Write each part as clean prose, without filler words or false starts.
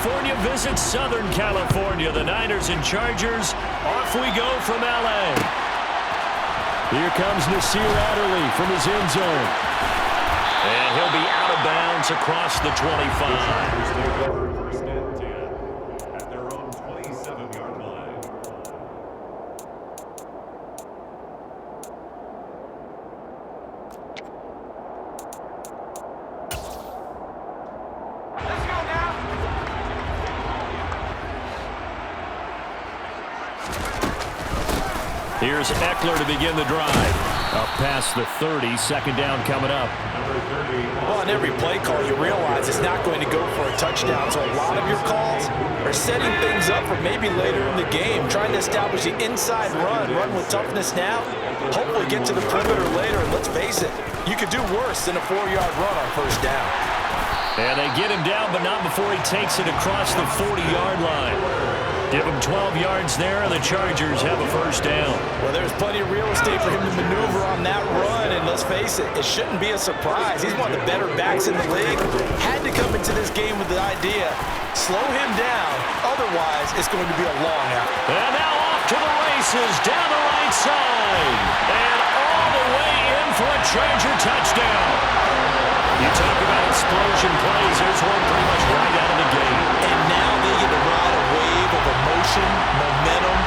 California visits Southern California. The Niners and Chargers, off we go from L.A. Here comes Nasir Adderley from his end zone. And he'll be out of bounds across the 25. Here's Eckler to begin the drive. Up past the 30, second down coming up. Well, on every play call, you realize it's not going to go for a touchdown. So a lot of your calls are setting things up for maybe later in the game, trying to establish the inside run with toughness now, hopefully get to the perimeter later. And let's face it, you could do worse than a 4-yard run on first down. And they get him down, but not before he takes it across the 40-yard line. Give him 12 yards there, and the Chargers have a first down. Well, there's plenty of real estate for him to maneuver on that run, and let's face it, it shouldn't be a surprise. He's one of the better backs in the league. Had to come into this game with the idea, slow him down, otherwise it's going to be a long out. And now off to the races, down the right side, and all the way in for a Charger touchdown. You talk about explosion plays, there's one pretty much right out of the gate. And now they get to ride a wave of emotion, momentum,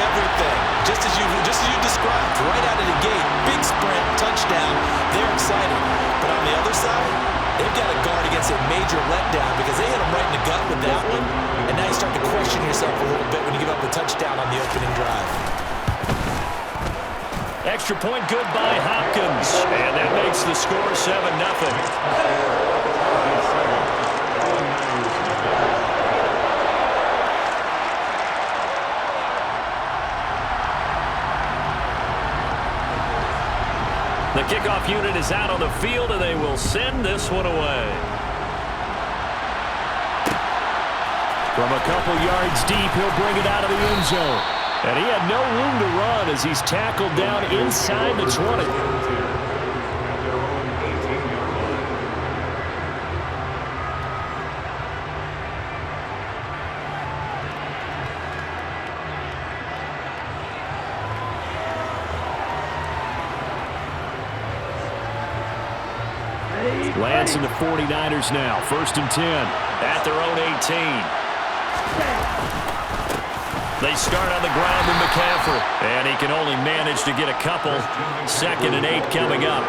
everything. Just as you described, right out of the gate, big sprint, touchdown, they're excited. But on the other side, they've got to guard against a major letdown because they hit them right in the gut with that one. And now you start to question yourself a little bit when you give up a touchdown on the opening drive. Extra point good by Hopkins, and that makes the score 7-0. The kickoff unit is out on the field, and they will send this one away. From a couple yards deep, he'll bring it out of the end zone. And he had no room to run as he's tackled down inside the 20. Lance and the 49ers now, 1st and 10 at their own 18. They start on the ground with McCaffrey, and he can only manage to get a couple. 2nd and 8 coming up.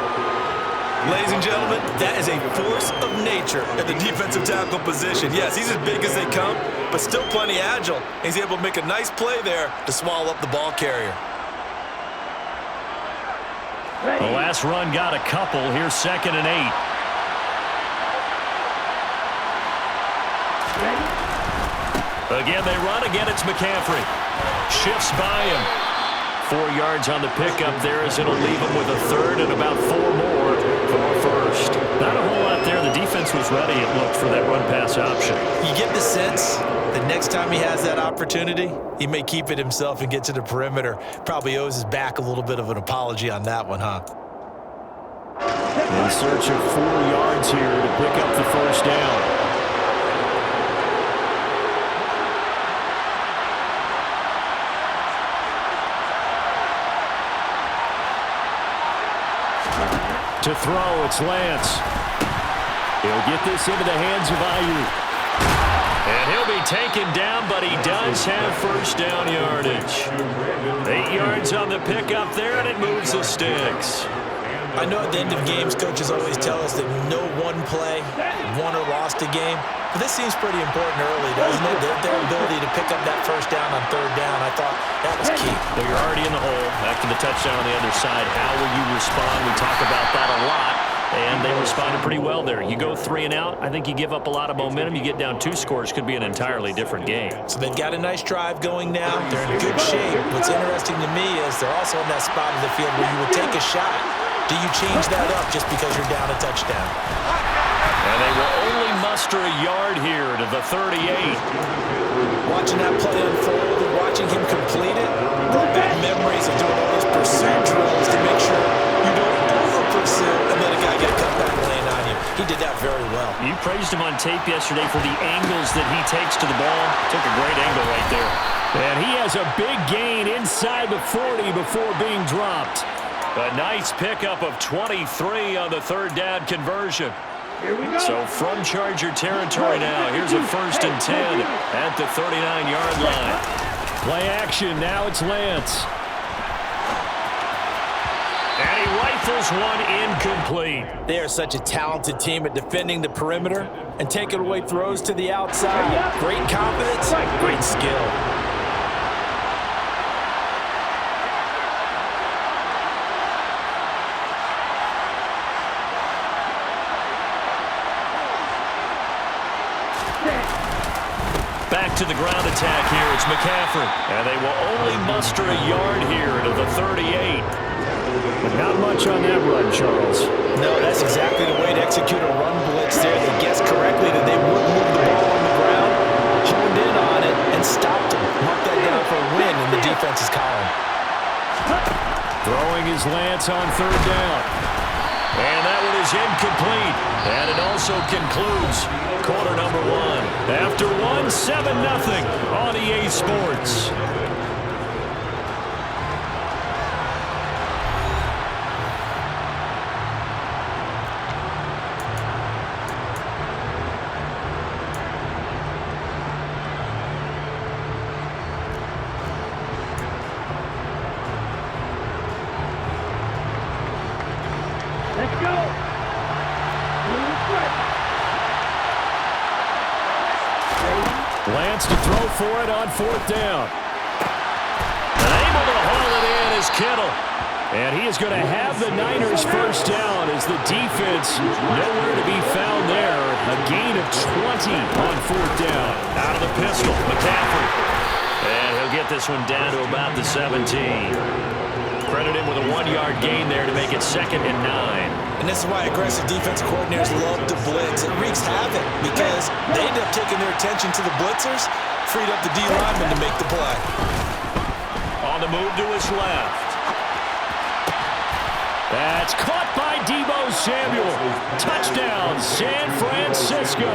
Ladies and gentlemen, that is a force of nature at the defensive tackle position. Yes, he's as big as they come, but still plenty agile. He's able to make a nice play there to swallow up the ball carrier. The last run got a couple. Here's 2nd and 8. Again, they run. Again, it's McCaffrey. Shifts by him. 4 yards on the pickup there as it'll leave him with a third and about 4 more for first. Not a whole lot there. The defense was ready, it looked, for that run-pass option. You get the sense that next time he has that opportunity, he may keep it himself and get to the perimeter. Probably owes his back a little bit of an apology on that one, huh? In search of 4 yards here to pick up the first down. To throw, it's Lance. He'll get this into the hands of Ayuk. And he'll be taken down, but he does have first down yardage. 8 yards on the pickup there, and it moves the sticks. I know at the end of games, coaches always tell us that no one play won or lost a game. But this seems pretty important early, doesn't it? Their ability to pick up that first down on 3rd down, I thought that was key. Well, you're already in the hole after the touchdown on the other side. How will you respond? We talk about that a lot, and they responded pretty well there. You go 3 and out, I think you give up a lot of momentum. You get down 2 scores, could be an entirely different game. So they've got a nice drive going now. They're in good shape. What's interesting to me is they're also in that spot of the field where you would take a shot. Do you change that up just because you're down a touchdown? And they will only muster a yard here to the 38. Watching that play unfold and watching him complete it brought back memories of doing all those pursuit drills to make sure you don't over-pursue and let a guy get a cutback lane on you. He did that very well. You praised him on tape yesterday for the angles that he takes to the ball. Took a great angle right there. And he has a big gain inside the 40 before being dropped. A nice pickup of 23 on the third down conversion. So from Charger territory now, here's a 1st and 10 at the 39-yard line. Play action, now it's Lance. And he rifles one incomplete. They are such a talented team at defending the perimeter and taking away throws to the outside. Great confidence, great skill. Back to the ground attack here. It's McCaffrey. And they will only muster a yard here to the 38. But not much on that run, Charles. No, that's exactly the way to execute a run blitz there. They guessed correctly that they wouldn't move the ball on the ground, honed in on it, and stopped him. Mark that down for a win in the defense's column. Throwing his Lance on 3rd down. And that one is incomplete. And it also concludes quarter number 1. After 1, 7-0 on EA Sports. Lance to throw for it on 4th down. And able to haul it in is Kittle. And he is going to have the Niners 1st down as the defense nowhere to be found there. A gain of 20 on 4th down. Out of the pistol, McCaffrey. And he'll get this one down to about the 17. Credit him with a 1-yard gain there to make it 2nd and 9. And this is why aggressive defensive coordinators love to blitz. It wreaks havoc because they end up taking their attention to the blitzers, freed up the D lineman to make the play. On the move to his left. That's caught by Deebo Samuel. Touchdown, San Francisco.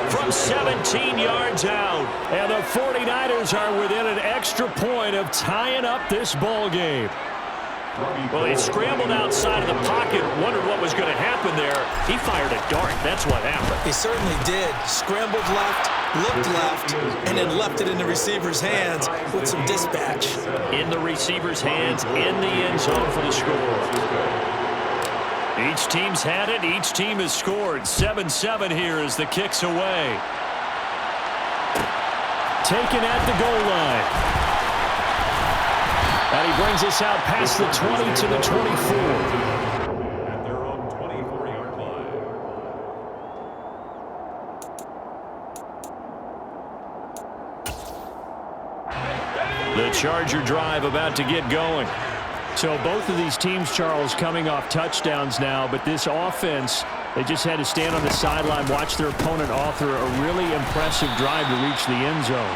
From 17 yards out. And the 49ers are within an extra point of tying up this ball game. Well, he scrambled outside of the pocket, wondered what was going to happen there. He fired a dart. That's what happened. He certainly did. Scrambled left, looked left, and then left it in the receiver's hands with some dispatch. In the receiver's hands, in the end zone for the score. Each team's had it. Each team has scored. 7-7 here as the kick's away. Taken at the goal line. And he brings us out past the 20 to the 24. At their own 24-yard line. The Charger drive about to get going. So both of these teams, Charles, coming off touchdowns now, but this offense, they just had to stand on the sideline, watch their opponent author a really impressive drive to reach the end zone.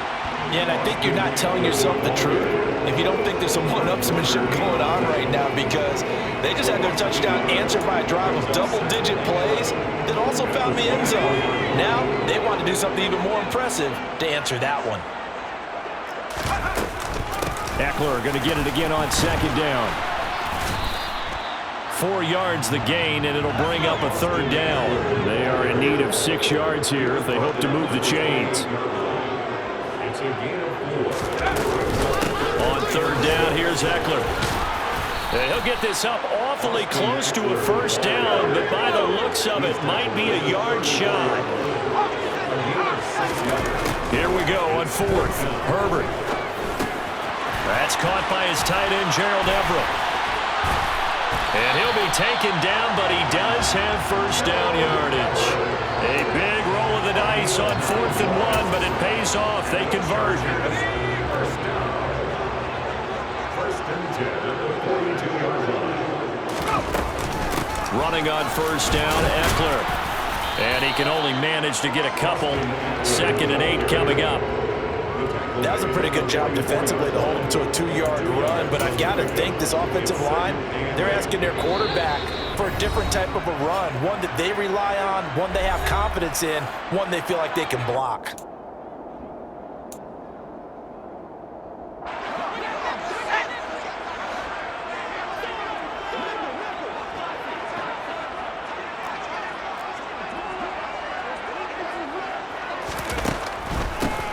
Yeah, and I think you're not telling yourself the truth if you don't think there's some one-upsmanship going on right now, because they just had their touchdown answered by a drive of double-digit plays that also found the end zone. Now they want to do something even more impressive to answer that one. Eckler going to get it again on 2nd down. 4 yards the gain, and it'll bring up a 3rd down. They are in need of 6 yards here if they hope to move the chains. On 3rd down, here's Eckler. And he'll get this up awfully close to a 1st down, but by the looks of it, might be a yard shot. Here we go on 4th. Herbert. That's caught by his tight end, Gerald Everett. And he'll be taken down, but he does have 1st down yardage. A big roll of the dice on 4th and 1, but it pays off. They convert. Running on 1st down, Eckler. And he can only manage to get a couple. 2nd and 8 coming up. That was a pretty good job defensively to hold them to a 2-yard run, but I've got to think this offensive line, they're asking their quarterback for a different type of a run, one that they rely on, one they have confidence in, one they feel like they can block.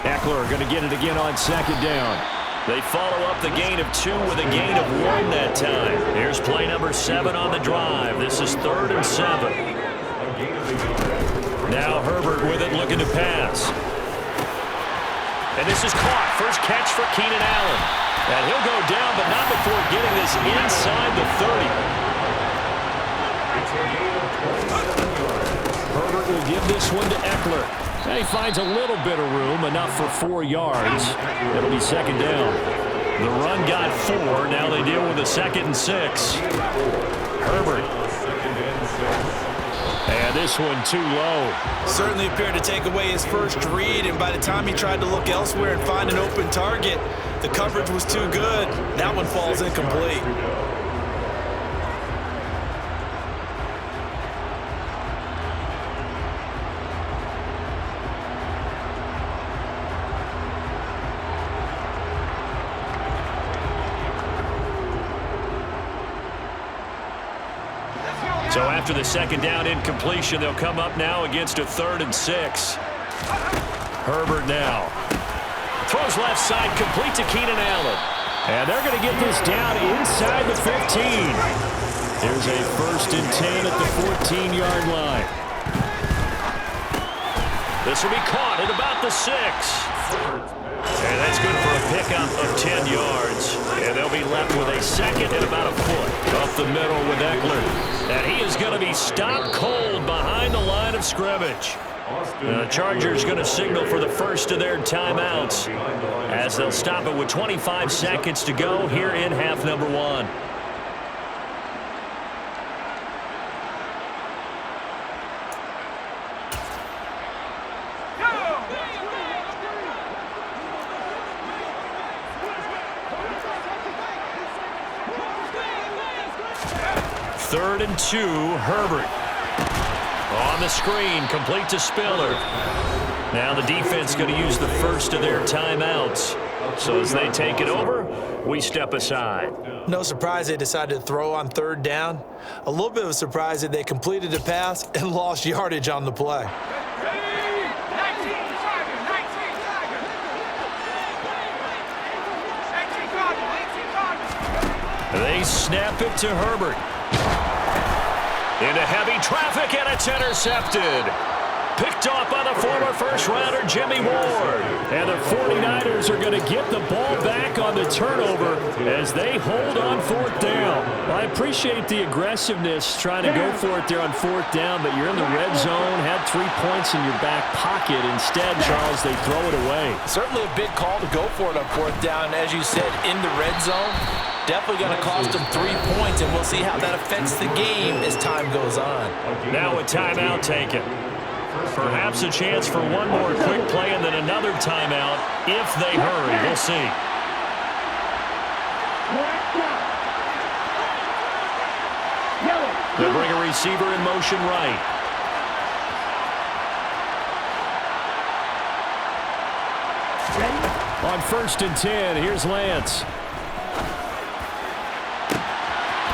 Eckler going to get it again on second down. They follow up the gain of 2 with a gain of 1 that time. Here's play number 7 on the drive. This is 3rd and 7. Now Herbert with it, looking to pass. And this is caught. First catch for Keenan Allen. And he'll go down, but not before getting this inside the 30. Herbert will give this one to Eckler. And he finds a little bit of room, enough for 4 yards. It'll be second down. The run got 4. Now they deal with a 2nd and 6. Herbert. And this one too low. Certainly appeared to take away his first read, and by the time he tried to look elsewhere and find an open target, the coverage was too good. That one falls incomplete. So after the second down incompletion, they'll come up now against a 3rd and 6. Herbert now. Throws left side, complete to Keenan Allen. And they're going to get this down inside the 15. Here's a 1st and 10 at the 14-yard line. This will be caught at about the 6. And that's good for a pickup of 10 yards. And they'll be left with a 2nd and about a foot. Up the middle with Eckler. And he is going to be stopped cold behind the line of scrimmage. The Chargers going to signal for the first of their timeouts as they'll stop it with 25 seconds to go here in half number 1. Third and 2, Herbert. On the screen, complete to Spiller. Now the defense going to use the first of their timeouts. So as they take it over, we step aside. No surprise they decided to throw on 3rd down. A little bit of a surprise that they completed the pass and lost yardage on the play. They snap it to Herbert. Into heavy traffic, and it's intercepted. Picked off by the former first-rounder Jimmy Ward. And the 49ers are going to get the ball back on the turnover as they hold on 4th down. Well, I appreciate the aggressiveness trying to go for it there on 4th down, but you're in the red zone, had 3 points in your back pocket. Instead, Charles, they throw it away. Certainly a big call to go for it on 4th down. As you said, in the red zone. Definitely going to cost them 3 points, and we'll see how that affects the game as time goes on. Now a timeout taken. Perhaps a chance for one more quick play and then another timeout if they hurry. We'll see. They'll bring a receiver in motion right. On 1st and 10, here's Lance.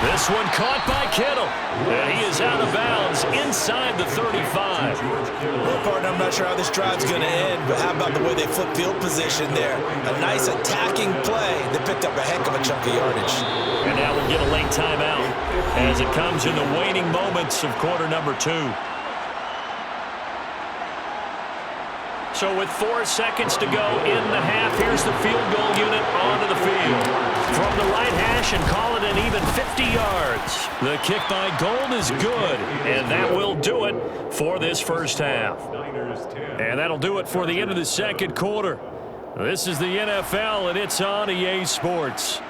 This one caught by Kittle. And he is out of bounds inside the 35. I'm not sure how this drive's going to end, but how about the way they flip field position there? A nice attacking play that picked up a heck of a chunk of yardage. And now we'll get a late timeout as it comes in the waning moments of quarter number 2. So with 4 seconds to go in the half, here's the field goal unit onto the field. From the right hash and call it an even 50 yards. The kick by Gold is good, and that will do it for this first half. And that'll do it for the end of the second quarter. This is the NFL, and it's on EA Sports.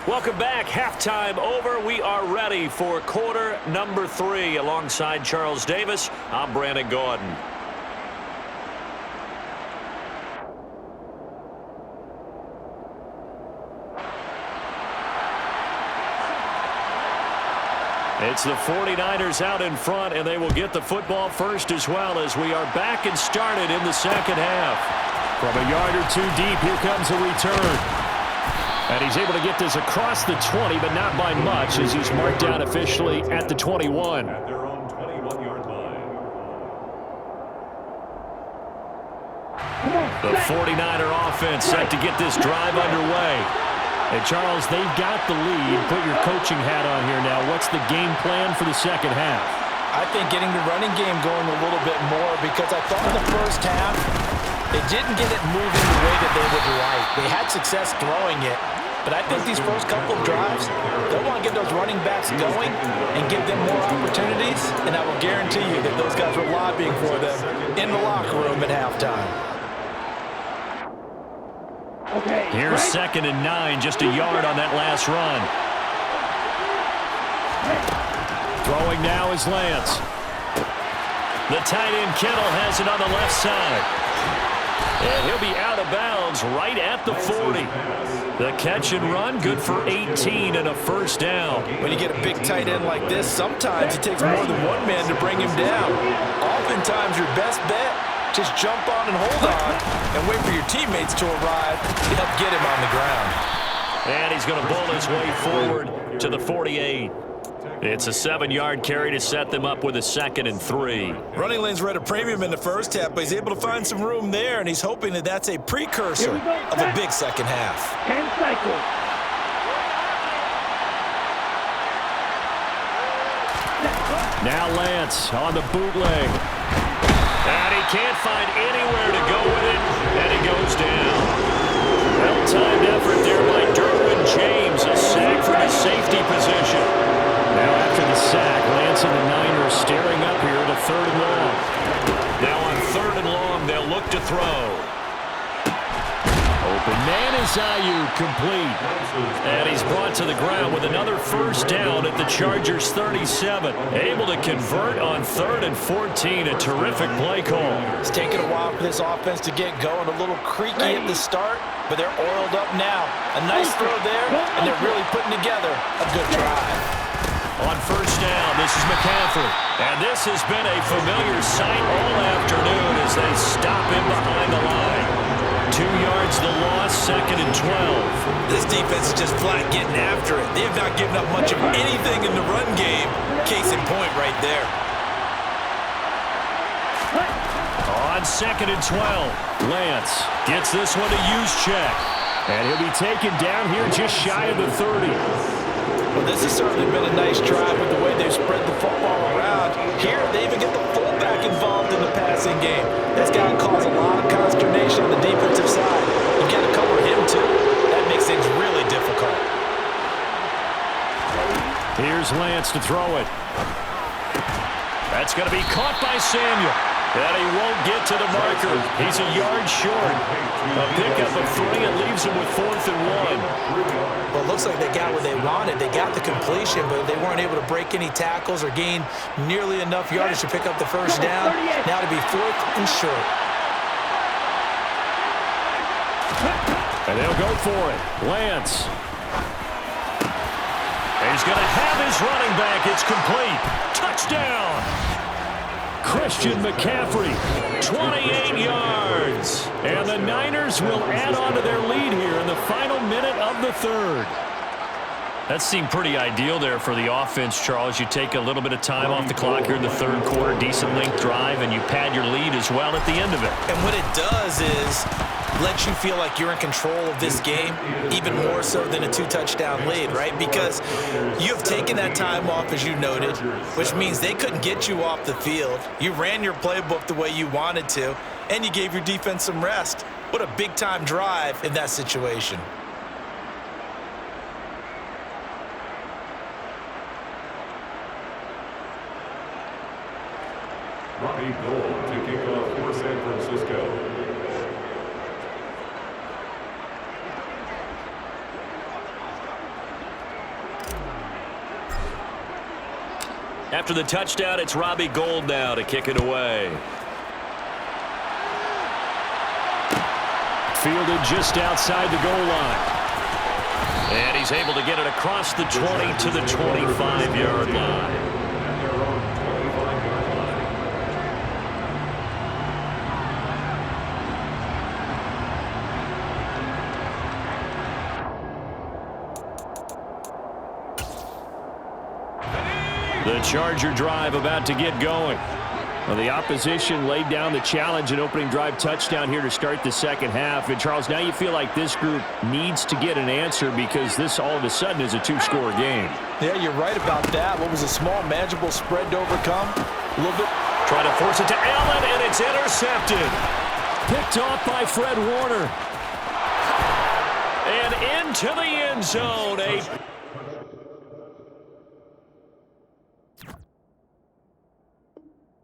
Welcome back. Halftime over. We are ready for quarter number 3. Alongside Charles Davis, I'm Brandon Gordon. It's the 49ers out in front, and they will get the football first as well as we are back and started in the second half. From a yard or two deep, here comes a return. And he's able to get this across the 20, but not by much, as he's marked down officially at the 21. At their own 21-yard line. The 49er offense set to get this drive underway. And, Charles, they've got the lead. Put your coaching hat on here now. What's the game plan for the second half? I think getting the running game going a little bit more, because I thought in the first half they didn't get it moving the way that they would like. They had success throwing it, but I think these first couple of drives, they'll want to get those running backs going and give them more opportunities, and I will guarantee you that those guys were lobbying for them in the locker room at halftime. Here's 2nd and 9, just a yard on that last run. Throwing now is Lance. The tight end Kittle has it on the left side. And he'll be out of bounds right at the 40. The catch and run, good for 18 and a first down. When you get a big tight end like this, sometimes it takes more than one man to bring him down. Oftentimes your best bet, just jump on and hold on and wait for your teammates to arrive to help get him on the ground. And he's going to bull his way forward to the 48. It's a 7-yard carry to set them up with a 2nd and 3. Running lanes were at a premium in the first half, but he's able to find some room there, and he's hoping that that's a precursor of a big second half. And cycle. Now Lance on the bootleg. And he can't find anywhere to go with it, and he goes down. Well-timed effort there by Derwin James, a sack from his safety position. Now after the sack, Lance and the Niners staring up here at a 3rd and long. Now on 3rd and long, they'll look to throw. Open man is Ayuk, complete. And he's brought to the ground with another first down at the Chargers' 37. Able to convert on 3rd and 14, a terrific play call. It's taken a while for this offense to get going. A little creaky at the start, but they're oiled up now. A nice throw there, and they're really putting together a good drive. On first down, this is McCaffrey. And this has been a familiar sight all afternoon as they stop him behind the line. 2 yards the loss, 2nd and 12. This defense is just flat getting after it. They have not given up much of anything in the run game. Case in point right there. On 2nd and 12, Lance gets this one to use check. And he'll be taken down here just shy of the 30. Well, this has certainly been a nice drive with the way they've spread the football around. Here, they even get the fullback involved in the passing game. That's got to cause a lot of consternation on the defensive side. You've got to cover him, too. That makes things really difficult. Here's Lance to throw it. That's going to be caught by Samuel. And he won't get to the marker. He's a yard short. A pickup of 3 and leaves him with 4th and 1. Well, it looks like they got what they wanted. They got the completion, but they weren't able to break any tackles or gain nearly enough yardage to pick up the first down. Now to be 4th and short. And they'll go for it. Lance. And he's going to have his running back. It's complete. Touchdown. Christian McCaffrey, 28 yards. And the Niners will add on to their lead here in the final minute of the 3rd. That seemed pretty ideal there for the offense, Charles. You take a little bit of time off the clock here in the 3rd quarter, decent length drive, and you pad your lead as well at the end of it. And what it does is let you feel like you're in control of this game, even more so than a 2-touchdown lead, right? Because you have taken that time off, as you noted, which means they couldn't get you off the field. You ran your playbook the way you wanted to, and you gave your defense some rest. What a big-time drive in that situation. Robbie Gould to kick off for San Francisco. After the touchdown, it's Robbie Gould now to kick it away. Fielded just outside the goal line. And he's able to get it across the 20 to the 25-yard line. The Charger drive about to get going. Well, the opposition laid down the challenge and opening drive touchdown here to start the second half. And, Charles, now you feel like this group needs to get an answer because this all of a sudden is a two-score game. Yeah, you're right about that. What was a small, manageable spread to overcome? A little bit. Try to force it to Allen, and it's intercepted. Picked off by Fred Warner. And into the end zone.